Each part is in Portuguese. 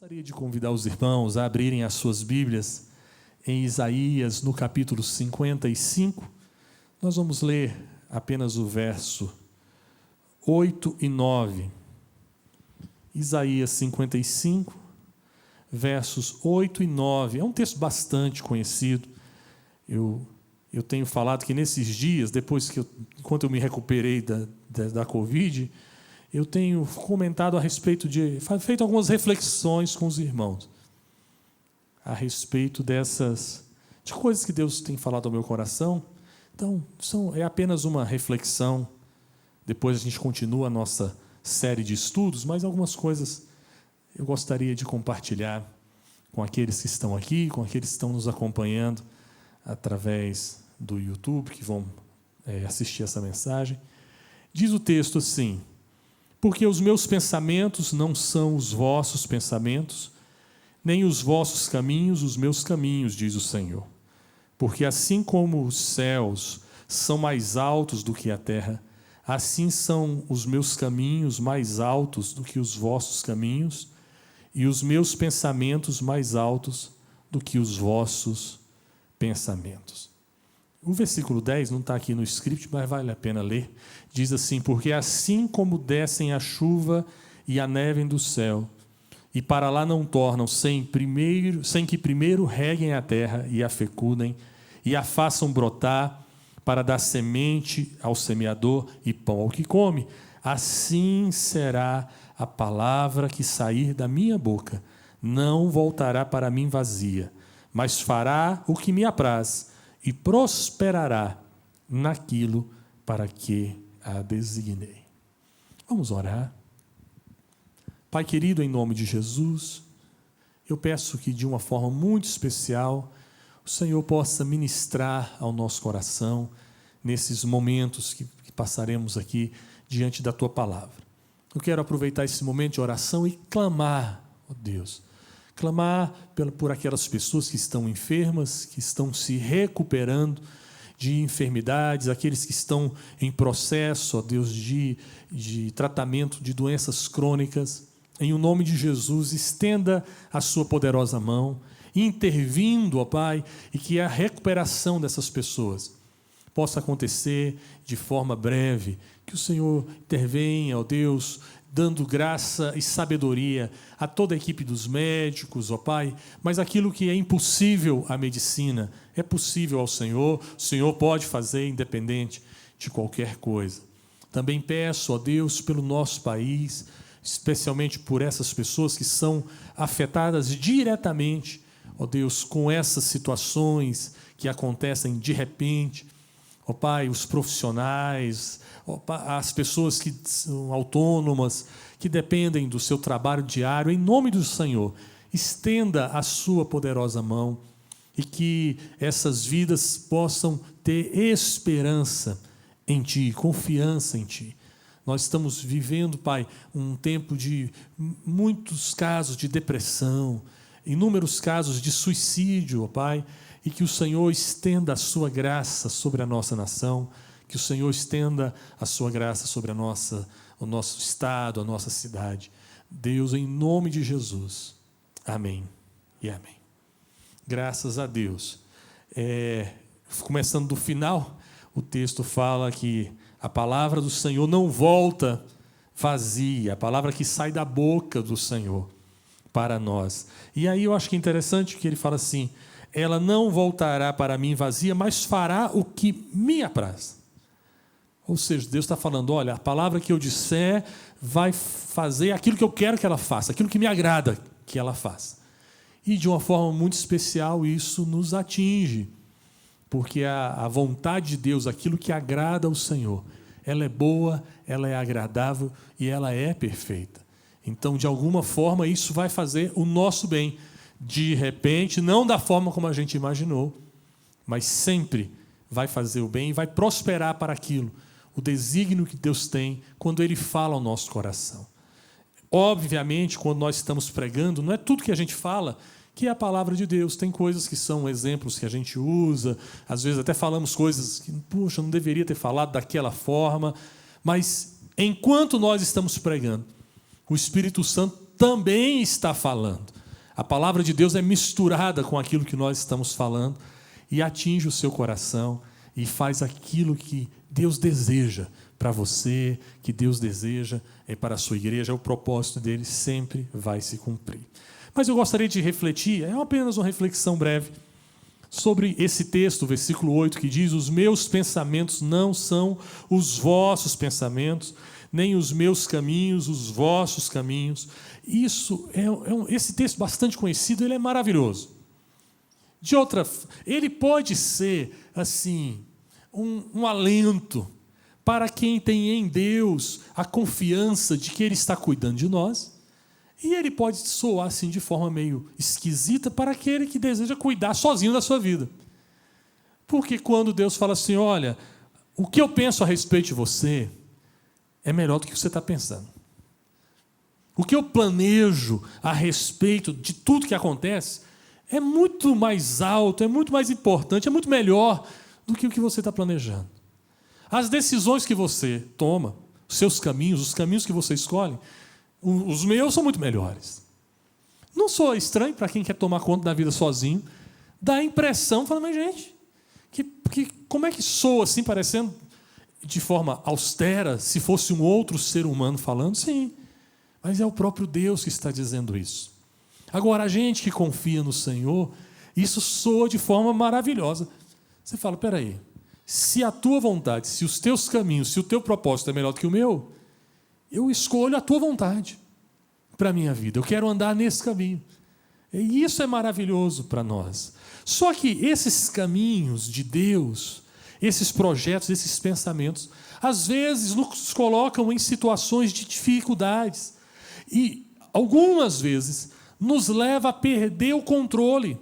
Gostaria de convidar os irmãos a abrirem as suas Bíblias em Isaías, no capítulo 55. Nós vamos ler apenas o verso 8 e 9. Isaías 55, versos 8 e 9. É um texto bastante conhecido. Eu tenho falado que nesses dias, enquanto eu me recuperei da Covid, eu tenho comentado a respeito feito algumas reflexões com os irmãos a respeito de coisas que Deus tem falado ao meu coração. Então, é apenas uma reflexão. Depois a gente continua a nossa série de estudos, mas algumas coisas eu gostaria de compartilhar com aqueles que estão aqui, com aqueles que estão nos acompanhando através do YouTube, que vão assistir essa mensagem. Diz o texto assim: porque os meus pensamentos não são os vossos pensamentos, nem os vossos caminhos os meus caminhos, diz o Senhor. Porque assim como os céus são mais altos do que a terra, assim são os meus caminhos mais altos do que os vossos caminhos, e os meus pensamentos mais altos do que os vossos pensamentos. O versículo 10 não está aqui no script, mas vale a pena ler. Diz assim: porque assim como descem a chuva e a neve do céu, e para lá não tornam sem que primeiro reguem a terra e a fecundem, e a façam brotar, para dar semente ao semeador e pão ao que come, assim será a palavra que sair da minha boca. Não voltará para mim vazia, mas fará o que me apraz, e prosperará naquilo para que a designei. Vamos orar. Pai querido, em nome de Jesus, eu peço que de uma forma muito especial o Senhor possa ministrar ao nosso coração nesses momentos que passaremos aqui diante da Tua palavra. Eu quero aproveitar esse momento de oração e clamar, ó Deus, clamar por aquelas pessoas que estão enfermas, que estão se recuperando de enfermidades, aqueles que estão em processo, ó Deus, de tratamento de doenças crônicas. Em o nome de Jesus, estenda a sua poderosa mão, intervindo, ó Pai, e que a recuperação dessas pessoas possa acontecer de forma breve, que o Senhor intervenha, ó Deus, dando graça e sabedoria a toda a equipe dos médicos, ó Pai, mas aquilo que é impossível à medicina, é possível ao Senhor, o Senhor pode fazer independente de qualquer coisa. Também peço, ó Deus, pelo nosso país, especialmente por essas pessoas que são afetadas diretamente, ó Deus, com essas situações que acontecem de repente. Ó Pai, os profissionais, ó Pai, as pessoas que são autônomas, que dependem do seu trabalho diário, em nome do Senhor, estenda a sua poderosa mão e que essas vidas possam ter esperança em Ti, confiança em Ti. Nós estamos vivendo, Pai, um tempo de muitos casos de depressão, inúmeros casos de suicídio, ó Pai, e que o Senhor estenda a sua graça sobre a nossa nação, que o Senhor estenda a sua graça sobre o nosso estado, a nossa cidade. Deus, em nome de Jesus. Amém e amém. Graças a Deus. Começando do final, o texto fala que a palavra do Senhor não volta vazia, a palavra que sai da boca do Senhor para nós. E aí eu acho que é interessante que ele fala assim: ela não voltará para mim vazia, mas fará o que me apraz. Ou seja, Deus está falando: olha, a palavra que eu disser vai fazer aquilo que eu quero que ela faça, aquilo que me agrada que ela faça. E de uma forma muito especial isso nos atinge, porque a vontade de Deus, aquilo que agrada ao Senhor, ela é boa, ela é agradável e ela é perfeita. Então, de alguma forma, isso vai fazer o nosso bem. De repente, não da forma como a gente imaginou, mas sempre vai fazer o bem e vai prosperar para aquilo, o desígnio que Deus tem quando Ele fala ao nosso coração. Obviamente, quando nós estamos pregando, não é tudo que a gente fala que é a palavra de Deus. Tem coisas que são exemplos que a gente usa, às vezes até falamos coisas que, puxa, não deveria ter falado daquela forma, mas enquanto nós estamos pregando, o Espírito Santo também está falando. A palavra de Deus é misturada com aquilo que nós estamos falando e atinge o seu coração e faz aquilo que Deus deseja para você, que Deus deseja para a sua igreja. O propósito dele sempre vai se cumprir. Mas eu gostaria de refletir, é apenas uma reflexão breve, sobre esse texto, versículo 8, que diz: os meus pensamentos não são os vossos pensamentos, nem os meus caminhos, os vossos caminhos. Isso esse texto bastante conhecido, ele é maravilhoso. Ele pode ser assim um alento para quem tem em Deus a confiança de que Ele está cuidando de nós. E ele pode soar assim de forma meio esquisita para aquele que deseja cuidar sozinho da sua vida. Porque quando Deus fala assim: olha, o que eu penso a respeito de você é melhor do que você está pensando. O que eu planejo a respeito de tudo que acontece é muito mais alto, é muito mais importante, é muito melhor do que o que você está planejando. As decisões que você toma, os seus caminhos, os caminhos que você escolhe, os meus são muito melhores. Não sou estranho para quem quer tomar conta da vida sozinho. Dá a impressão, falando: mas gente, como é que soa assim, parecendo de forma austera, se fosse um outro ser humano falando? Sim, mas é o próprio Deus que está dizendo isso. Agora, a gente que confia no Senhor, isso soa de forma maravilhosa. Você fala: peraí, se a tua vontade, se os teus caminhos, se o teu propósito é melhor do que o meu, eu escolho a tua vontade para a minha vida. Eu quero andar nesse caminho. E isso é maravilhoso para nós. Só que esses caminhos de Deus, esses projetos, esses pensamentos, às vezes nos colocam em situações de dificuldades. E algumas vezes nos leva a perder o controle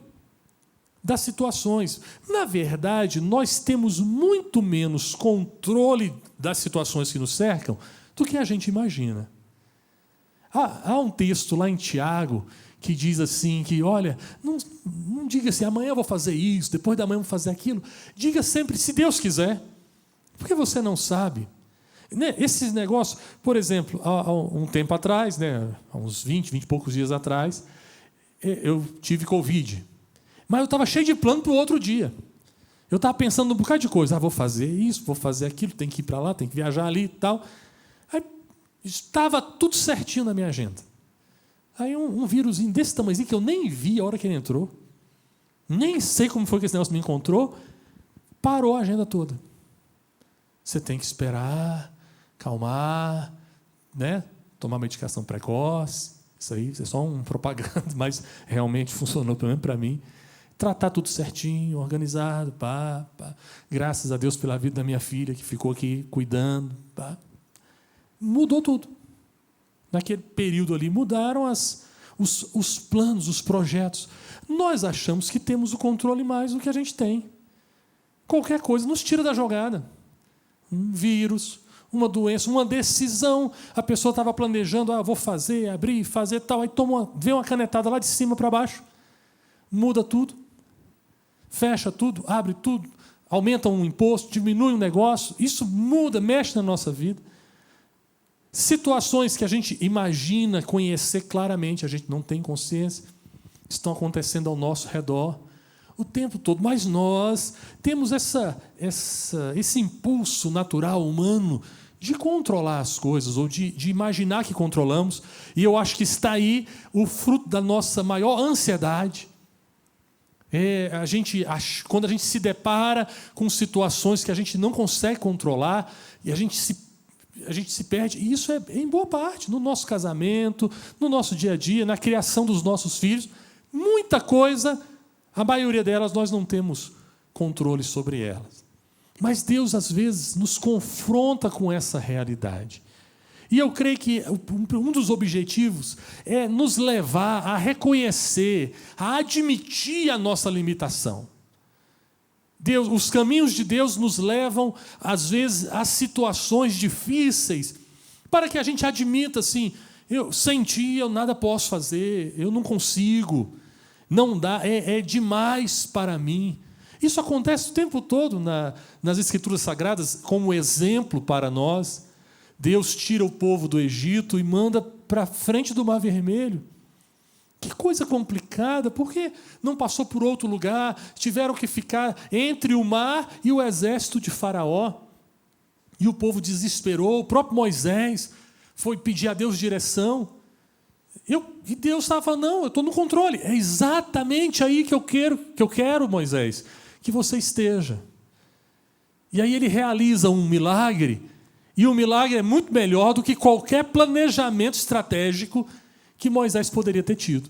das situações. Na verdade, nós temos muito menos controle das situações que nos cercam do que a gente imagina. Há um texto lá em Tiago que diz assim, que olha, não diga assim: amanhã eu vou fazer isso, depois da manhã eu vou fazer aquilo. Diga sempre: se Deus quiser, porque você não sabe. Esses negócios, por exemplo, há um tempo atrás, há uns 20 e poucos dias atrás, eu tive Covid. Mas eu estava cheio de plano para o outro dia. Eu estava pensando um bocado de coisa. Vou fazer isso, vou fazer aquilo, tem que ir para lá, tem que viajar ali e tal. Estava tudo certinho na minha agenda. Aí um vírusinho desse tamanhozinho que eu nem vi a hora que ele entrou, nem sei como foi que esse negócio me encontrou, parou a agenda toda. Você tem que esperar, calmar, tomar medicação precoce. Isso aí é só um propaganda, mas realmente funcionou, pelo menos para mim. Tratar tudo certinho, organizado. Graças a Deus pela vida da minha filha, que ficou aqui cuidando. Mudou tudo. Naquele período ali, mudaram os planos, os projetos. Nós achamos que temos o controle mais do que a gente tem. Qualquer coisa nos tira da jogada. Um vírus, uma doença, uma decisão. A pessoa estava planejando: vou fazer, abrir, fazer tal. Aí vem uma canetada lá de cima para baixo. Muda tudo. Fecha tudo, abre tudo. Aumenta um imposto, diminui um negócio. Isso muda, mexe na nossa vida. Situações que a gente imagina conhecer claramente, a gente não tem consciência, estão acontecendo ao nosso redor o tempo todo. Mas nós temos esse impulso natural humano de controlar as coisas, ou de imaginar que controlamos. E eu acho que está aí o fruto da nossa maior ansiedade. Quando a gente se depara com situações que a gente não consegue controlar, e a gente se perde. E isso é em boa parte no nosso casamento, no nosso dia a dia, na criação dos nossos filhos. Muita coisa, a maioria delas nós não temos controle sobre elas. Mas Deus, às vezes, nos confronta com essa realidade. E eu creio que um dos objetivos é nos levar a reconhecer, a admitir a nossa limitação. Os caminhos de Deus nos levam, às vezes, a situações difíceis, para que a gente admita assim: sem ti eu nada posso fazer, eu não consigo, não dá, é demais para mim. Isso acontece o tempo todo nas Escrituras Sagradas, como exemplo para nós. Deus tira o povo do Egito e manda para frente do Mar Vermelho. Que coisa complicada, por que não passou por outro lugar? Tiveram que ficar entre o mar e o exército de Faraó. E o povo desesperou, o próprio Moisés foi pedir a Deus direção. E Deus estava falando, não, eu estou no controle. É exatamente aí que eu quero, Moisés, que você esteja. E aí ele realiza um milagre, e o milagre é muito melhor do que qualquer planejamento estratégico que Moisés poderia ter tido.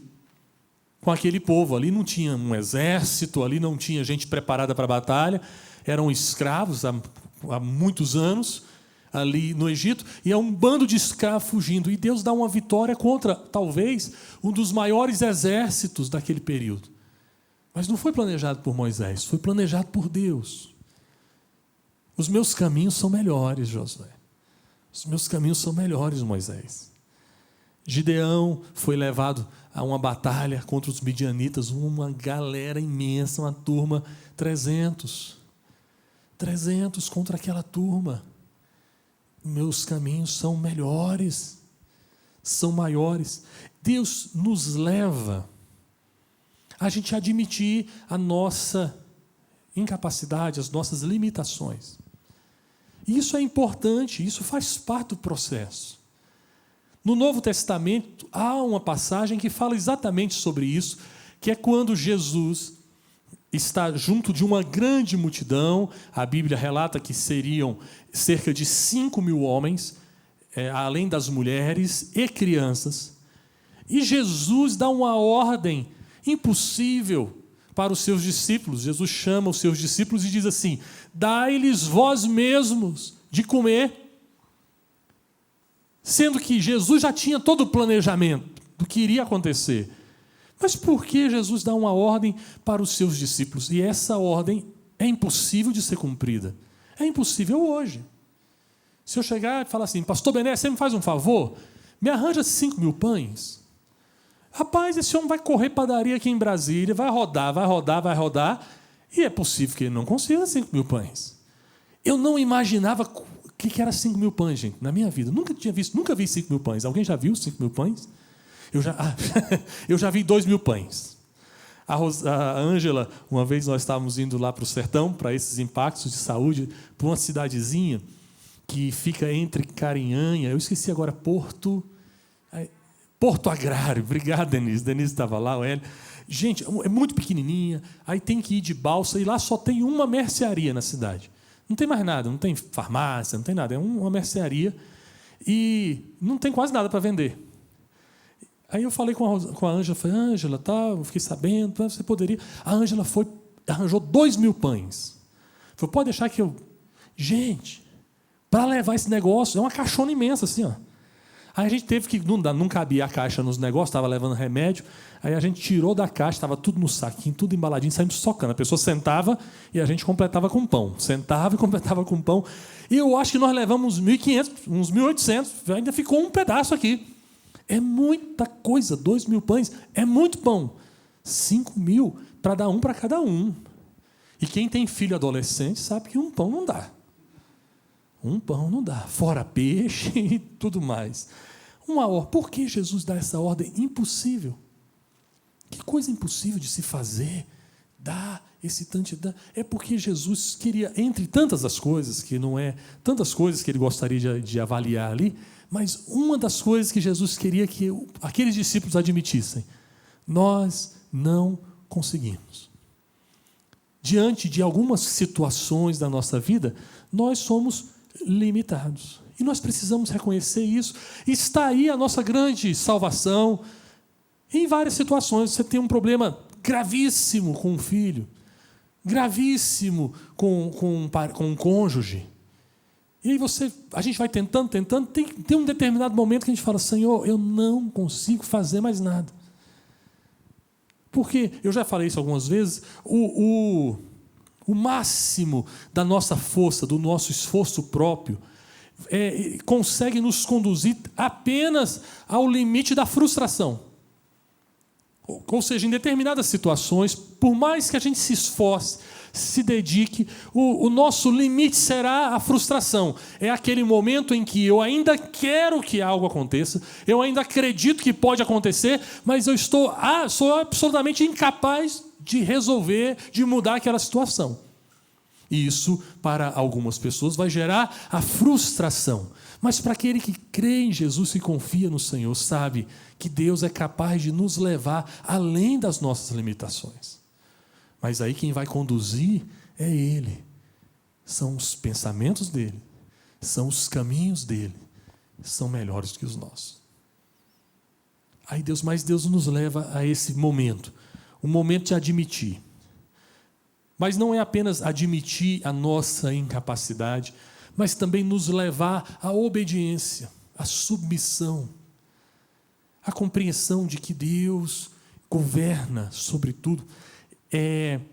Com aquele povo, ali não tinha um exército, ali não tinha gente preparada para a batalha, eram escravos há muitos anos, ali no Egito, e é um bando de escravos fugindo. E Deus dá uma vitória contra, talvez, um dos maiores exércitos daquele período. Mas não foi planejado por Moisés, foi planejado por Deus. Os meus caminhos são melhores, Josué. Os meus caminhos são melhores, Moisés. Gideão foi levado a uma batalha contra os midianitas, uma galera imensa, uma turma, 300 contra aquela turma. Meus caminhos são melhores, são maiores. Deus nos leva a gente admitir a nossa incapacidade, as nossas limitações. E isso é importante, isso faz parte do processo. No Novo Testamento, há uma passagem que fala exatamente sobre isso, que é quando Jesus está junto de uma grande multidão. A Bíblia relata que seriam cerca de 5.000 homens, além das mulheres e crianças. E Jesus dá uma ordem impossível para os seus discípulos. Jesus chama os seus discípulos e diz assim: dai-lhes vós mesmos de comer. Sendo que Jesus já tinha todo o planejamento do que iria acontecer. Mas por que Jesus dá uma ordem para os seus discípulos? E essa ordem é impossível de ser cumprida. É impossível hoje. Se eu chegar e falar assim: pastor Bené, você me faz um favor? Me arranja 5.000 pães. Rapaz, esse homem vai correr padaria aqui em Brasília, vai rodar, e é possível que ele não consiga 5.000 pães. Eu não imaginava o que era 5.000 pães, gente, na minha vida. Nunca vi 5.000 pães. Alguém já viu 5.000 pães? Eu já vi 2.000 pães. A Ângela, uma vez nós estávamos indo lá para o sertão, para esses impactos de saúde, para uma cidadezinha que fica entre Carinhanha, eu esqueci agora, Porto Agrário. Obrigado, Denise. Denise estava lá, o Hélio. Gente, é muito pequenininha, aí tem que ir de balsa, e lá só tem uma mercearia na cidade. Não tem mais nada, não tem farmácia, não tem nada, é uma mercearia, e não tem quase nada para vender. Aí eu falei com a Ângela, falei: Ângela, eu fiquei sabendo, você poderia... A Ângela arranjou 2.000 pães. Falei: pode deixar que eu... Gente, para levar esse negócio, é uma caixona imensa assim, ó. Aí a gente teve que... Não cabia a caixa nos negócios, estava levando remédio. Aí a gente tirou da caixa, estava tudo no saquinho, tudo embaladinho, saímos socando. A pessoa sentava e a gente completava com pão. Sentava e completava com pão. E eu acho que nós levamos uns 1.500, uns 1.800. Ainda ficou um pedaço aqui. É muita coisa, 2.000 pães. É muito pão. 5.000 para dar um para cada um. E quem tem filho adolescente sabe que um pão não dá. Um pão não dá, fora peixe e tudo mais. Por que Jesus dá essa ordem impossível? Que coisa impossível de se fazer, dar esse tanto. É porque Jesus queria, entre tantas as coisas, que não é tantas coisas que ele gostaria de avaliar ali, mas uma das coisas que Jesus queria que aqueles discípulos admitissem: nós não conseguimos. Diante de algumas situações da nossa vida, nós somos limitados. E nós precisamos reconhecer isso. Está aí a nossa grande salvação. Em várias situações, você tem um problema gravíssimo com um filho, gravíssimo com um cônjuge. E aí a gente vai tentando, tem um determinado momento que a gente fala: Senhor, eu não consigo fazer mais nada. Porque, eu já falei isso algumas vezes, o máximo da nossa força, do nosso esforço próprio, consegue nos conduzir apenas ao limite da frustração. Ou seja, em determinadas situações, por mais que a gente se esforce, se dedique, o nosso limite será a frustração. É aquele momento em que eu ainda quero que algo aconteça, eu ainda acredito que pode acontecer, mas eu sou absolutamente incapaz de resolver, de mudar aquela situação. E isso, para algumas pessoas, vai gerar a frustração. Mas para aquele que crê em Jesus e confia no Senhor, sabe que Deus é capaz de nos levar além das nossas limitações. Mas aí quem vai conduzir é Ele. São os pensamentos dEle, são os caminhos dEle, são melhores que os nossos. Mas Deus nos leva a esse momento, um momento de admitir. Mas não é apenas admitir a nossa incapacidade, mas também nos levar à obediência, à submissão, à compreensão de que Deus governa sobre tudo.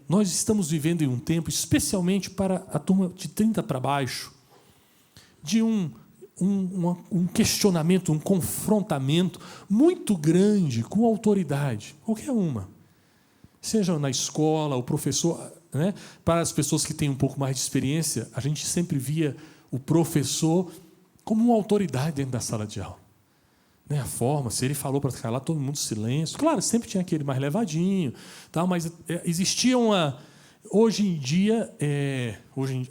Nós estamos vivendo em um tempo, especialmente para a turma de 30 para baixo, de um questionamento, um confrontamento muito grande com a autoridade, qualquer uma. Seja na escola, o professor... Né? Para as pessoas que têm um pouco mais de experiência, a gente sempre via o professor como uma autoridade dentro da sala de aula. Né? A forma, se ele falou para calar, todo mundo silêncio. Claro, sempre tinha aquele mais levadinho, tal, mas existia uma... Hoje em dia,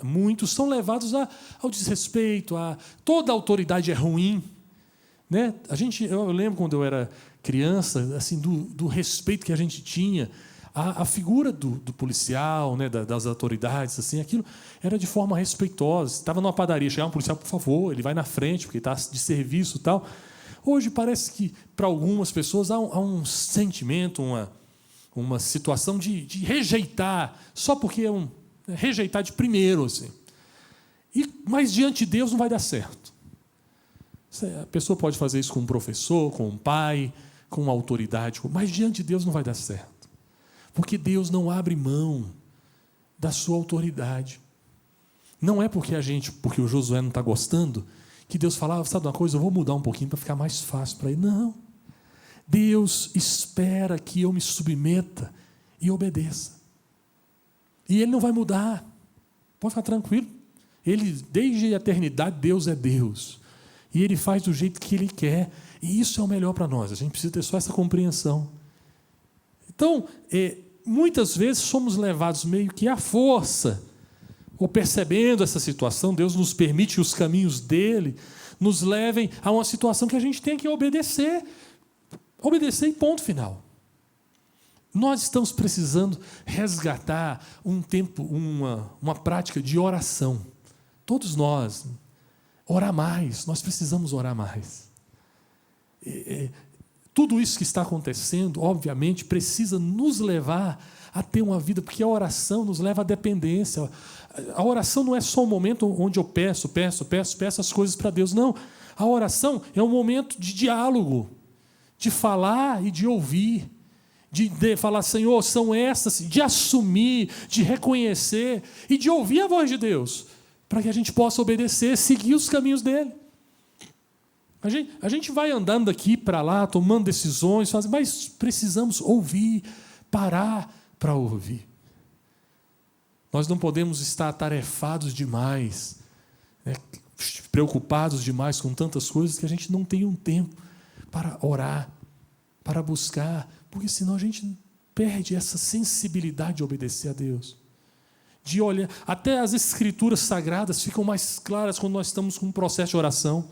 muitos são levados ao desrespeito, toda autoridade é ruim. Né? Eu lembro quando eu era criança, assim, do respeito que a gente tinha. A figura do policial, né, das autoridades, assim, aquilo era de forma respeitosa. Estava numa padaria, chegava um policial, por favor, ele vai na frente, porque está de serviço e tal. Hoje parece que, para algumas pessoas, há um sentimento, uma situação de rejeitar, só porque rejeitar de primeiro. Assim. Mas diante de Deus não vai dar certo. A pessoa pode fazer isso com um professor, com um pai, com uma autoridade, mas diante de Deus não vai dar certo. Porque Deus não abre mão da sua autoridade. Não é porque o Josué não está gostando, que Deus fala, sabe uma coisa, eu vou mudar um pouquinho para ficar mais fácil para ele. Não. Deus espera que eu me submeta e obedeça. E Ele não vai mudar. Pode ficar tranquilo. Desde a eternidade, Deus é Deus. E Ele faz do jeito que Ele quer. E isso é o melhor para nós. A gente precisa ter só essa compreensão. Então, muitas vezes somos levados meio que à força, ou percebendo essa situação, Deus nos permite que os caminhos dEle nos levem a uma situação que a gente tem que obedecer. Obedecer e ponto final. Nós estamos precisando resgatar um tempo, uma prática de oração. Todos nós. Orar mais, nós precisamos orar mais. Tudo isso que está acontecendo, obviamente, precisa nos levar a ter uma vida, porque a oração nos leva à dependência. A oração não é só um momento onde eu peço as coisas para Deus. Não. A oração é um momento de diálogo, de falar e de ouvir, de falar, Senhor, são essas, de assumir, de reconhecer e de ouvir a voz de Deus, para que a gente possa obedecer, seguir os caminhos dEle. A gente vai andando daqui para lá, tomando decisões, mas precisamos ouvir, parar para ouvir. Nós não podemos estar atarefados demais, né, preocupados demais com tantas coisas que a gente não tem um tempo para orar, para buscar, porque senão a gente perde essa sensibilidade de obedecer a Deus. De olhar, até as escrituras sagradas ficam mais claras quando nós estamos com um processo de oração,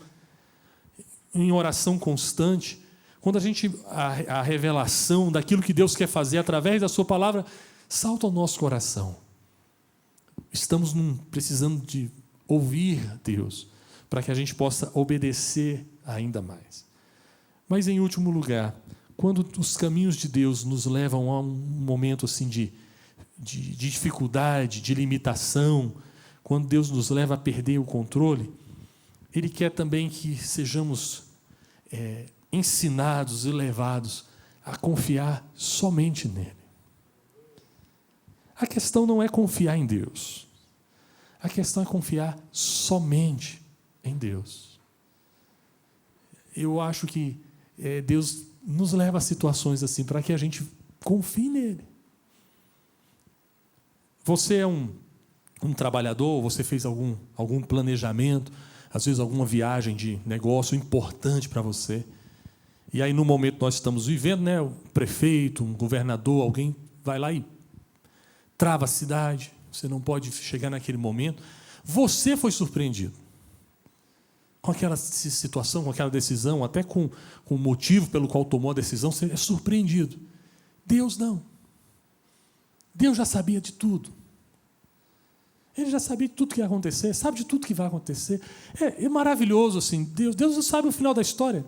em oração constante, quando a revelação daquilo que Deus quer fazer através da sua palavra salta ao nosso coração. Estamos precisando de ouvir Deus, para que a gente possa obedecer ainda mais. Mas, em último lugar, quando os caminhos de Deus nos levam a um momento assim de dificuldade, de limitação, quando Deus nos leva a perder o controle, Ele quer também que sejamos ensinados e levados a confiar somente nele. A questão não é confiar em Deus. A questão é confiar somente em Deus. Eu acho que Deus nos leva a situações assim, para que a gente confie nele. Você é um trabalhador, você fez algum planejamento, às vezes alguma viagem de negócio importante para você. E aí, no momento que nós estamos vivendo, né, o prefeito, um governador, alguém vai lá e trava a cidade, você não pode chegar naquele momento. Você foi surpreendido com aquela situação, com aquela decisão, até com o motivo pelo qual tomou a decisão, você é surpreendido. Deus não. Deus já sabia de tudo. Ele já sabia de tudo que ia acontecer, sabe de tudo que vai acontecer. É maravilhoso assim. Deus sabe o final da história.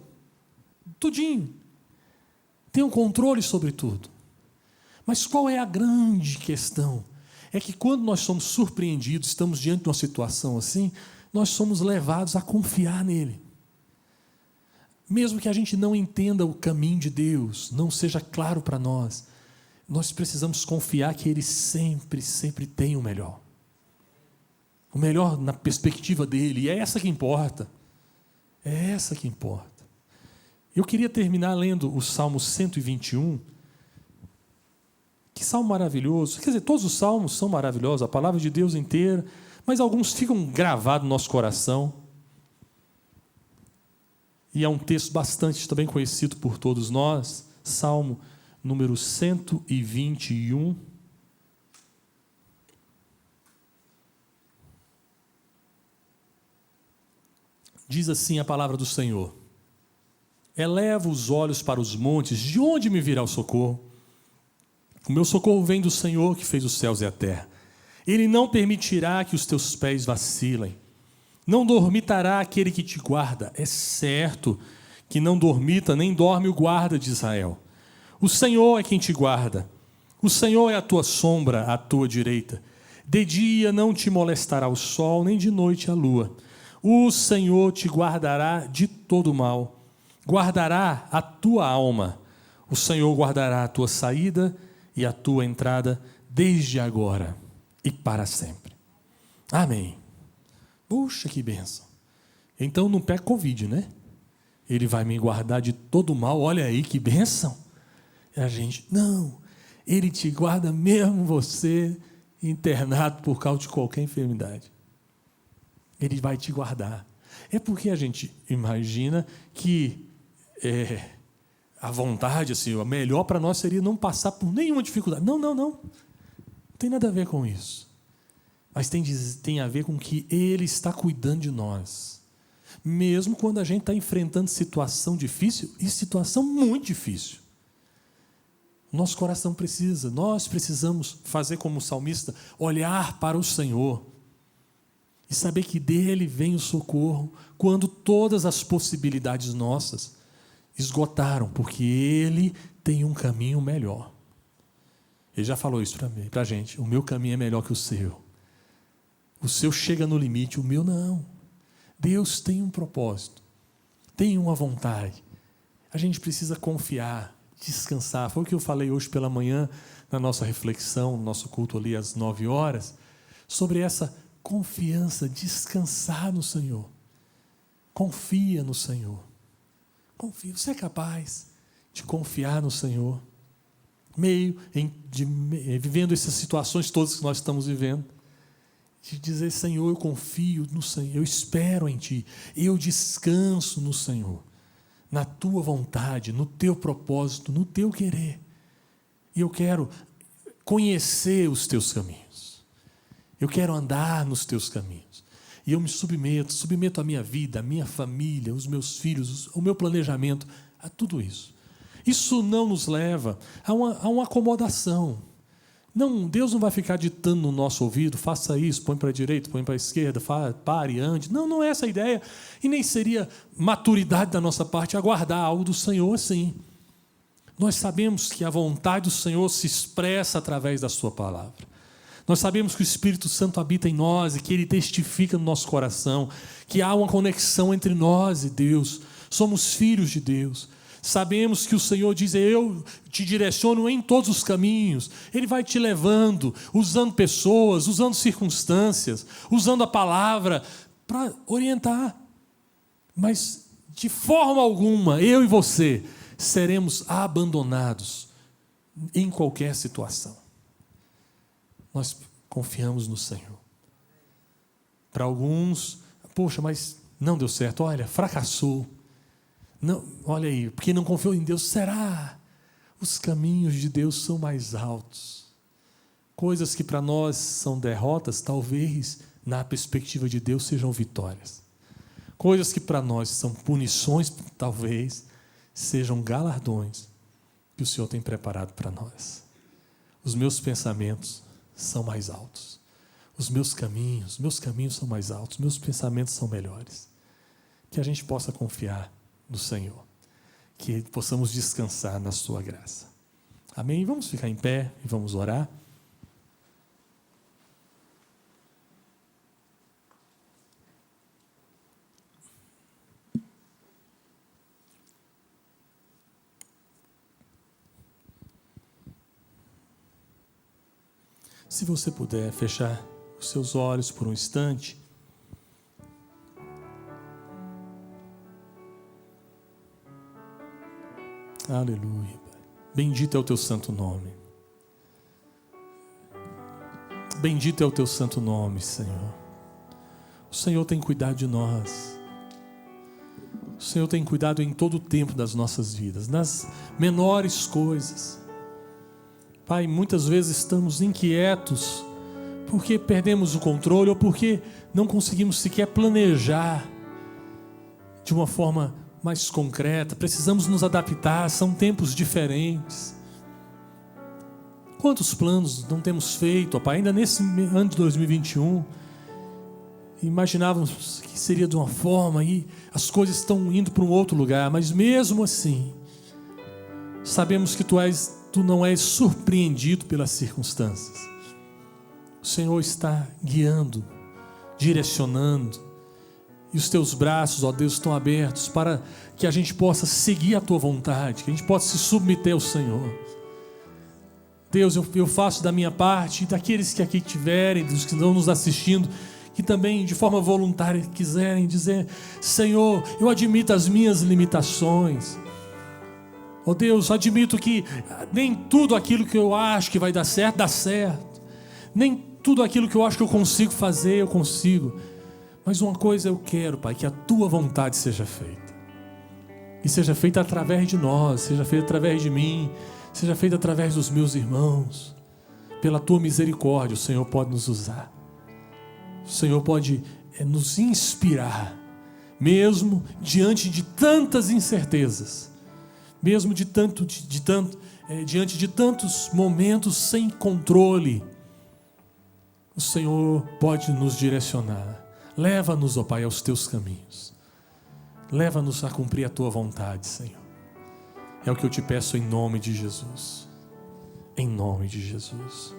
Tudinho. Tem um controle sobre tudo. Mas qual é a grande questão? É que quando nós somos surpreendidos, estamos diante de uma situação assim, nós somos levados a confiar nele. Mesmo que a gente não entenda o caminho de Deus, não seja claro para nós, nós precisamos confiar que Ele sempre, sempre tem o melhor. O melhor na perspectiva dele, e é essa que importa. É essa que importa. Eu queria terminar lendo o Salmo 121. Que salmo maravilhoso. Quer dizer, todos os salmos são maravilhosos, a palavra de Deus inteira, mas alguns ficam gravados no nosso coração. E é um texto bastante também conhecido por todos nós, Salmo número 121. Diz assim a palavra do Senhor: eleva os olhos para os montes, de onde me virá o socorro? O meu socorro vem do Senhor que fez os céus e a terra. Ele não permitirá que os teus pés vacilem. Não dormitará aquele que te guarda. É certo que não dormita, nem dorme o guarda de Israel. O Senhor é quem te guarda. O Senhor é a tua sombra à tua direita. De dia não te molestará o sol, nem de noite a lua. O Senhor te guardará de todo mal. Guardará a tua alma. O Senhor guardará a tua saída e a tua entrada desde agora e para sempre. Amém. Puxa, que bênção. Então não pega Covid, né? Ele vai me guardar de todo mal. Olha aí que bênção. E a gente, não. Ele te guarda mesmo você internado por causa de qualquer enfermidade. Ele vai te guardar. É porque a gente imagina que a vontade, assim, o melhor para nós seria não passar por nenhuma dificuldade. Não. Não tem nada a ver com isso. Mas tem a ver com que Ele está cuidando de nós. Mesmo quando a gente está enfrentando situação difícil, e situação muito difícil. Nosso coração nós precisamos fazer como o salmista, olhar para o Senhor e saber que dele vem o socorro quando todas as possibilidades nossas esgotaram, porque Ele tem um caminho melhor. Ele já falou isso para a gente, o meu caminho é melhor que o seu. O seu chega no limite, o meu não. Deus tem um propósito, tem uma vontade. A gente precisa confiar, descansar. Foi o que eu falei hoje pela manhã, na nossa reflexão, no nosso culto ali às 9h, sobre essa confiança, descansar no Senhor. Confia no Senhor. Confia. Você é capaz de confiar no Senhor, vivendo essas situações todas que nós estamos vivendo, de dizer, Senhor, eu confio no Senhor, eu espero em Ti, eu descanso no Senhor, na Tua vontade, no Teu propósito, no Teu querer. E eu quero conhecer os Teus caminhos, eu quero andar nos Teus caminhos, e eu me submeto a minha vida, a minha família, os meus filhos, o meu planejamento, a tudo isso. Isso não nos leva a uma acomodação. Não, Deus não vai ficar ditando no nosso ouvido, faça isso, põe para a direita, põe para a esquerda, pare, ande. Não é essa a ideia. E nem seria maturidade da nossa parte aguardar algo do Senhor assim. Nós sabemos que a vontade do Senhor se expressa através da sua palavra. Nós sabemos que o Espírito Santo habita em nós e que Ele testifica no nosso coração, que há uma conexão entre nós e Deus. Somos filhos de Deus. Sabemos que o Senhor diz, eu te direciono em todos os caminhos. Ele vai te levando, usando pessoas, usando circunstâncias, usando a palavra para orientar. Mas, de forma alguma, eu e você seremos abandonados em qualquer situação. Nós confiamos no Senhor. Para alguns, poxa, mas não deu certo, olha, fracassou. Não, olha aí, porque não confiou em Deus. Será? Os caminhos de Deus são mais altos. Coisas que para nós são derrotas, talvez, na perspectiva de Deus, sejam vitórias. Coisas que para nós são punições, talvez, sejam galardões que o Senhor tem preparado para nós. Os meus pensamentos são mais altos. Os meus caminhos são mais altos. Meus pensamentos são melhores. Que a gente possa confiar no Senhor. Que possamos descansar na sua graça. Amém? Vamos ficar em pé e vamos orar. Se você puder fechar os seus olhos por um instante. Aleluia, Pai. Bendito é o teu santo nome. Bendito é o teu santo nome, Senhor. O Senhor tem cuidado de nós. O Senhor tem cuidado em todo o tempo das nossas vidas, nas menores coisas. Pai, muitas vezes estamos inquietos porque perdemos o controle ou porque não conseguimos sequer planejar de uma forma mais concreta. Precisamos nos adaptar, são tempos diferentes. Quantos planos não temos feito, ó Pai, ainda nesse ano de 2021? Imaginávamos que seria de uma forma e as coisas estão indo para um outro lugar, mas mesmo assim, sabemos que Tu não és surpreendido pelas circunstâncias. O Senhor está guiando, direcionando, e os Teus braços, ó Deus, estão abertos para que a gente possa seguir a Tua vontade, que a gente possa se submeter ao Senhor. Deus, eu faço da minha parte, e daqueles que aqui estiverem, dos que estão nos assistindo, que também de forma voluntária quiserem dizer: Senhor, eu admito as minhas limitações. Oh Deus, admito que nem tudo aquilo que eu acho que vai dar certo, dá certo. Nem tudo aquilo que eu acho que eu consigo fazer, eu consigo. Mas uma coisa eu quero, Pai, que a Tua vontade seja feita. E seja feita através de nós, seja feita através de mim, seja feita através dos meus irmãos. Pela Tua misericórdia, o Senhor pode nos usar. O Senhor pode nos inspirar, mesmo diante de tantas incertezas. Mesmo diante de tantos momentos sem controle, o Senhor pode nos direcionar. Leva-nos, ó Pai, aos Teus caminhos. Leva-nos a cumprir a Tua vontade, Senhor. É o que eu te peço em nome de Jesus. Em nome de Jesus.